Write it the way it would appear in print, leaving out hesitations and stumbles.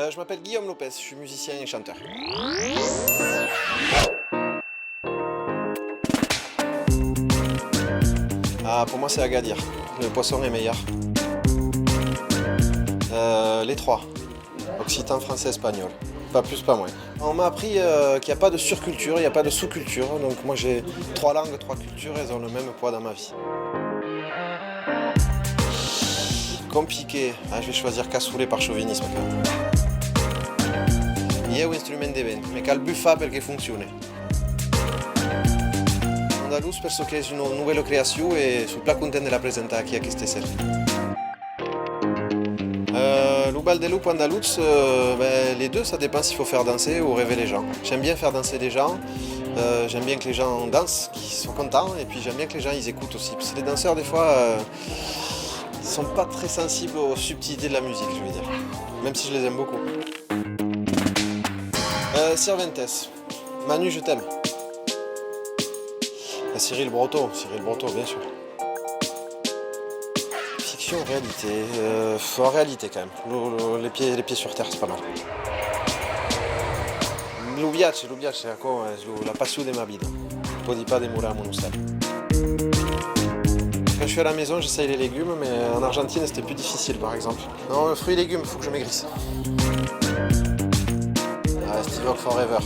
Je m'appelle Guillaume Lopez, je suis musicien et chanteur. Ah, pour moi c'est Agadir, le poisson est meilleur. Les trois, occitan, français, espagnol. Pas plus, pas moins. On m'a appris qu'il n'y a pas de surculture, il n'y a pas de sous-culture. Donc moi j'ai 3 langues, 3 cultures, elles ont le même poids dans ma vie. Compliqué. Ah, je vais choisir cassoulet par chauvinisme quand même. È un strumento de vento, ma cal buffa perché funziona. Andaluz penso che è una nuova creazione e sono molto contento di la presentare qui a questa sera. L'Ubal de Loup Andaluz, les deux, ça dépend s'il faut faire danser ou rêver les gens. J'aime bien faire danser les gens, j'aime bien que les gens dansent, qu'ils soient contents, et puis j'aime bien que les gens ils écoutent aussi. Parce que les danseurs, des fois, ils sont pas très sensibles aux subtilités de la musique, je veux dire. Même si je les aime beaucoup. Cervantes, Manu, je t'aime. Cyril Broto, bien sûr. Fiction, réalité. En réalité quand même. Les pieds sur terre, c'est pas mal. L'Ubiace, c'est la passion de ma vie. Poi di pas demorare mon hostel. Quand je suis à la maison, j'essaye les légumes, mais en Argentine, c'était plus difficile par exemple. Non, fruits et légumes, il faut que je maigrisse. Steve Forever.